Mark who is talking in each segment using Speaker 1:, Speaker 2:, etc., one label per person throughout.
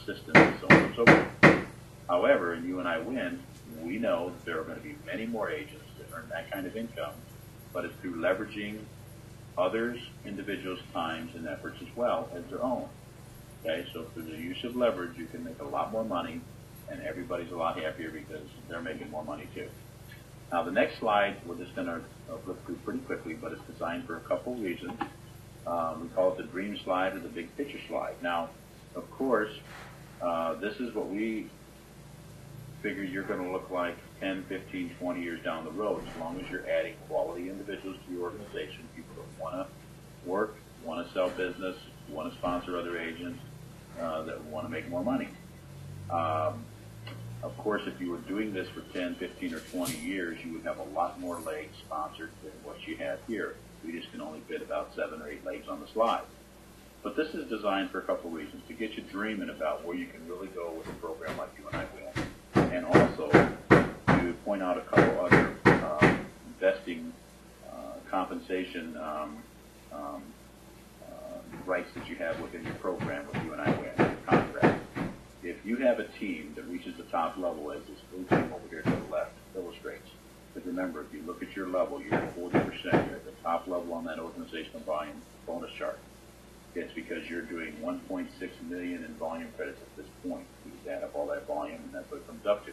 Speaker 1: assistance, and so on and so forth. However, in You and I Win, we know that there are going to be many more agents that earn that kind of income, but it's through leveraging others, individuals' times and efforts as well as their own. Okay, so through the use of leverage, you can make a lot more money, and everybody's a lot happier because they're making more money too. Now, the next slide, we're just going to flip through pretty quickly, but it's designed for a couple reasons. We call it the dream slide or the big picture slide. Now, of course, this is what we figure you're going to look like 10, 15, 20 years down the road, as long as you're adding quality individuals to your organization, people that want to work, want to sell business, want to sponsor other agents, that want to make more money. Of course, if you were doing this for 10, 15, or 20 years, you would have a lot more legs sponsored than what you have here. We just can only fit about 7 or 8 legs on the slide. But this is designed for a couple reasons, to get you dreaming about where you can really go with a program like You and I Win, and also to point out a couple other investing compensation rights that you have within your program with You and I Win contract. If you have a team that reaches the top level, as this blue team over here to the left illustrates, but remember, if you look at your level, you're at 40%, you're at the top level on that organizational volume bonus chart. It's because you're doing 1.6 million in volume credits at this point. You just add up all that volume, and that's what it comes up to.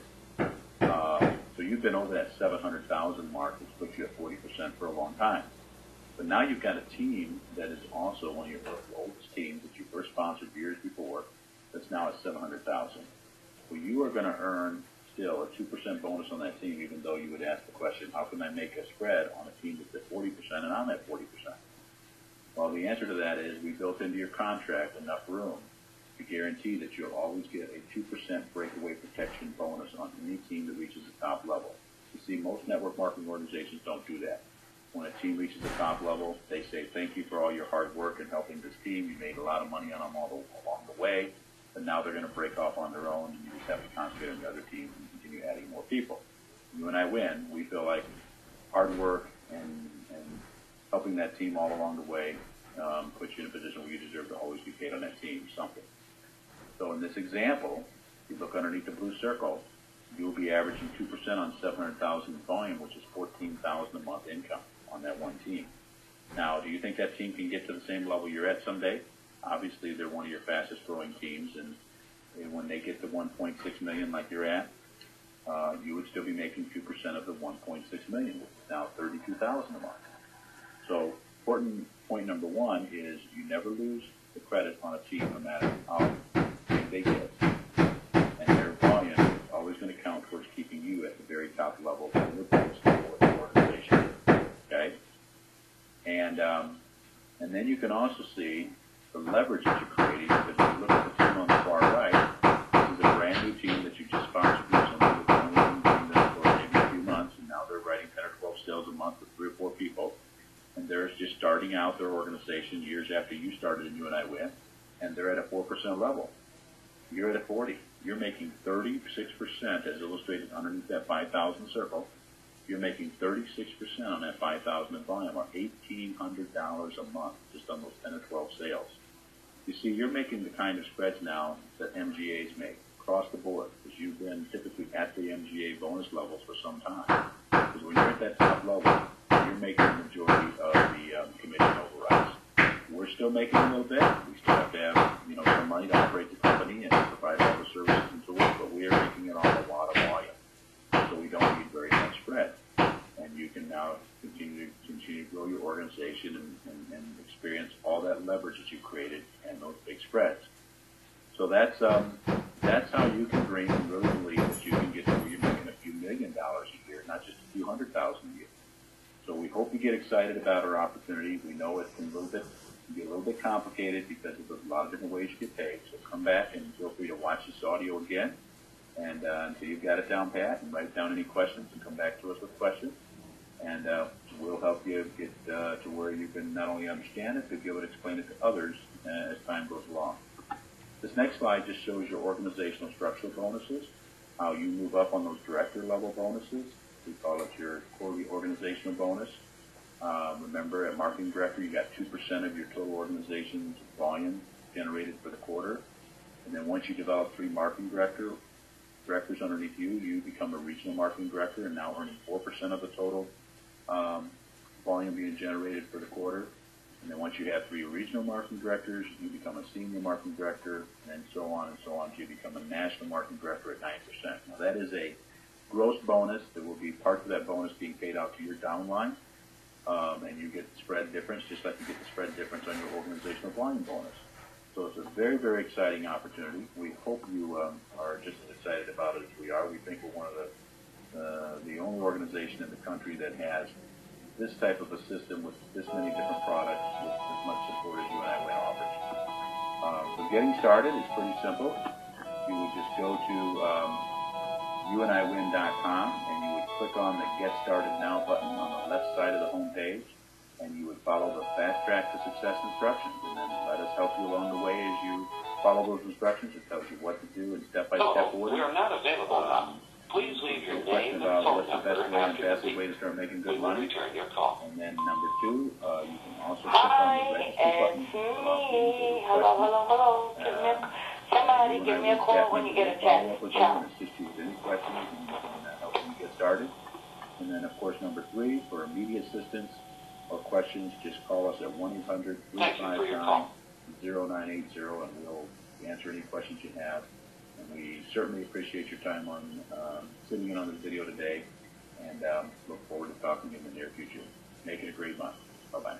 Speaker 1: So you've been over that 700,000 mark, which puts you at 40% for a long time. But now you've got a team that is also one of your oldest teams that you first sponsored years before, that's now at 700,000. Well, you are going to earn still a 2% bonus on that team, even though you would ask the question, how can I make a spread on a team that's at 40% and I'm at 40%? Well, the answer to that is we built into your contract enough room to guarantee that you'll always get a 2% breakaway protection bonus on any team that reaches the top level. You see, most network marketing organizations don't do that. When a team reaches the top level, they say, thank you for all your hard work in helping this team. You made a lot of money on them along the way, but now they're going to break off on their own, and you just have to concentrate on the other teams and continue adding more people. You and I Win, we feel like hard work and helping that team all along the way puts you in a position where you deserve to always be paid on that team something. So in this example, if you look underneath the blue circle, you'll be averaging 2% on 700,000 volume, which is 14,000 a month income on that one team. Now, do you think that team can get to the same level you're at someday? Obviously, they're one of your fastest growing teams, and when they get to 1.6 million like you're at, you would still be making 2% of the 1.6 million, which is now 32,000 a month. So, important point number one is you never lose the credit on a team, no matter how big they get, and their volume is always going to count towards keeping you at the very top level of the bonus level of the organization. Okay, and then you can also see the leverage that you're creating. If you look at the team on the far right, this is a brand new team that you just sponsored recently. That's only been doing this for maybe a few months, and now they're writing 10 or 12 sales a month with 3 or 4 people. And they're just starting out their organization years after you started in You and I Win, and they're at a 4% level. You're at a 40. You're making 36%, as illustrated underneath that 5,000 circle. You're making 36% on that 5,000 in volume, or $1,800 a month, just on those 10 or 12 sales. You see, you're making the kind of spreads now that MGAs make across the board, because you've been typically at the MGA bonus levels for some time. Because when you're at that top level, you're making the majority of the commission overrides. We're still making a little bit. We still have to have, some money to operate the company and provide all the services and tools, but we are making it on a lot of volume. So we don't need very much spread. And you can now continue to grow your organization and experience all that leverage that you created and those big spreads. So that's how you can dream and really believe that you can get to where you're making a few $1 million a year, not just a few $100,000 a year. So we hope you get excited about our opportunity. We know it can be a little bit complicated because there's a lot of different ways you get paid. So come back and feel free to watch this audio again, and until you've got it down pat, and write down any questions and come back to us with questions. And we'll help you get to where you can not only understand it, but be able to explain it to others as time goes along. This next slide just shows your organizational structural bonuses, how you move up on those director level bonuses. We call it your quarterly organizational bonus. Remember, at marketing director, you got 2% of your total organization's volume generated for the quarter. And then once you develop 3 marketing directors underneath you, you become a regional marketing director and now earning 4% of the total volume being generated for the quarter. And then once you have 3 regional marketing directors, you become a senior marketing director, and so on and so on. So you become a national marketing director at 9%. Now that is a gross bonus. There will be parts of that bonus being paid out to your downline, and you get the spread difference, just like you get the spread difference on your organizational volume bonus. So it's a very, very exciting opportunity. We hope you are just as excited about it as we are. We think we're one of the only organization in the country that has this type of a system with this many different products with as much support as UNIWIN offers. So getting started is pretty simple. You would just go to UNIWIN.com and you would click on the Get Started Now button on the left side of the home page, and you would follow the Fast Track to Success instructions, and then let us help you along the way as you follow those instructions. It tells you what to do in step-by-step order.
Speaker 2: We are not available now. Please leave your name and phone number after the beep.
Speaker 1: Way to start making good
Speaker 2: We will
Speaker 1: money.
Speaker 2: return your call.
Speaker 1: And then number 2, you can also click on the register button.
Speaker 3: Hello. Somebody give me a call when you get a chance. Ciao.
Speaker 1: And assist you with any questions, and you can help you get started. And then, of course, number 3, for immediate assistance or questions, just call us at 1-800-359-0980, and we'll answer any questions you have. And we certainly appreciate your time on sitting in on this video today, and look forward to talking to you in the near future. Make it a great month. Bye-bye.